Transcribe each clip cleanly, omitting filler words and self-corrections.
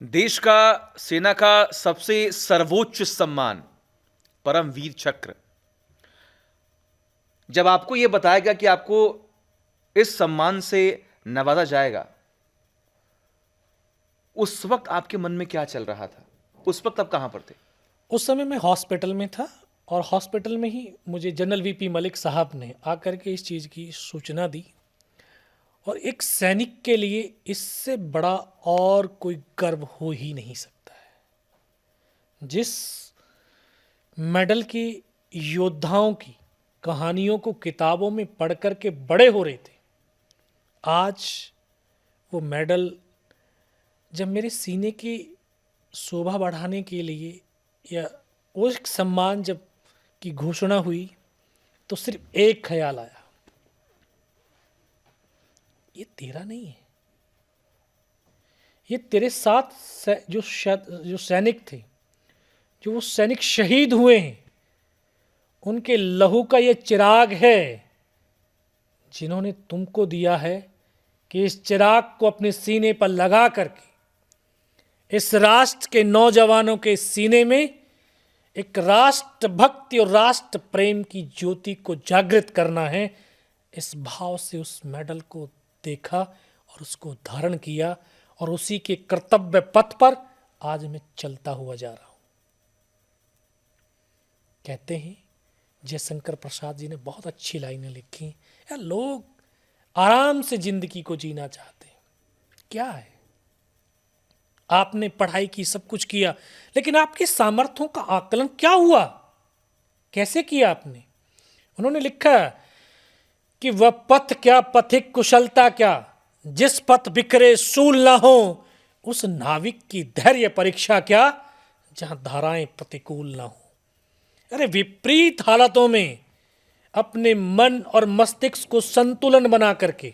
देश का सेना का सबसे सर्वोच्च सम्मान परमवीर चक्र। जब आपको यह बताया गया कि आपको इस सम्मान से नवाजा जाएगा, उस वक्त आपके मन में क्या चल रहा था? उस वक्त आप कहां पर थे? उस समय मैं हॉस्पिटल में था और हॉस्पिटल में ही मुझे जनरल वीपी मलिक साहब ने आकर के इस चीज़ की सूचना दी। और एक सैनिक के लिए इससे बड़ा और कोई गर्व हो ही नहीं सकता है। जिस मेडल की योद्धाओं की कहानियों को किताबों में पढ़ कर के बड़े हो रहे थे, आज वो मेडल जब मेरे सीने की शोभा बढ़ाने के लिए या वो एक सम्मान जब की घोषणा हुई, तो सिर्फ एक ख्याल आया, ये तेरा नहीं है, ये तेरे साथ जो सैनिक थे, जो वो सैनिक शहीद हुए हैं, उनके लहू का ये चिराग है जिन्होंने तुमको दिया है कि इस चिराग को अपने सीने पर लगा करके इस राष्ट्र के नौजवानों के सीने में एक राष्ट्र भक्ति और राष्ट्र प्रेम की ज्योति को जागृत करना है। इस भाव से उस मेडल को देखा और उसको धारण किया और उसी के कर्तव्य पथ पर आज मैं चलता हुआ जा रहा हूं। कहते हैं जयशंकर प्रसाद जी ने बहुत अच्छी लाइनें लिखी यार, लोग आराम से जिंदगी को जीना चाहते हैं। क्या है, आपने पढ़ाई की, सब कुछ किया, लेकिन आपके सामर्थ्यों का आकलन क्या हुआ, कैसे किया आपने? उन्होंने लिखा कि वह पथ क्या, पथिक कुशलता क्या, जिस पथ बिखरे सूल ना हो, उस नाविक की धैर्य परीक्षा क्या, जहां धाराएं प्रतिकूल ना हो। अरे विपरीत हालातों में अपने मन और मस्तिष्क को संतुलन बना करके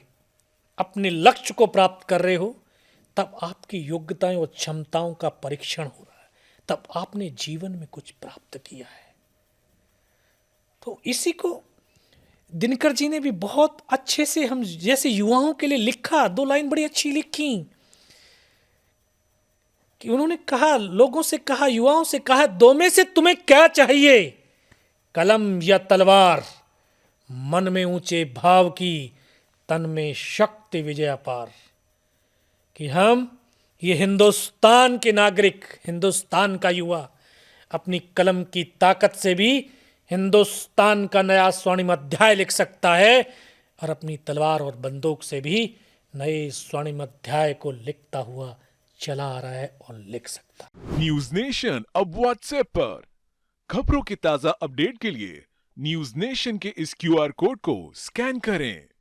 अपने लक्ष्य को प्राप्त कर रहे हो, तब आपकी योग्यताएं और क्षमताओं का परीक्षण हो रहा है, तब आपने जीवन में कुछ प्राप्त किया है। तो इसी को दिनकर जी ने भी बहुत अच्छे से हम जैसे युवाओं के लिए लिखा, 2 लाइन बड़ी अच्छी लिखी कि उन्होंने कहा, लोगों से कहा, युवाओं से कहा, दो में से तुम्हें क्या चाहिए, कलम या तलवार, मन में ऊंचे भाव की, तन में शक्ति विजय अपार। कि हम ये हिंदुस्तान के नागरिक, हिंदुस्तान का युवा अपनी कलम की ताकत से भी हिंदुस्तान का नया स्वर्णिम अध्याय लिख सकता है और अपनी तलवार और बंदूक से भी नए स्वर्णिम अध्याय को लिखता हुआ चला आ रहा है और लिख सकता। न्यूज नेशन अब व्हाट्सएप पर खबरों के ताजा अपडेट के लिए न्यूज नेशन के इस क्यूआर कोड को स्कैन करें।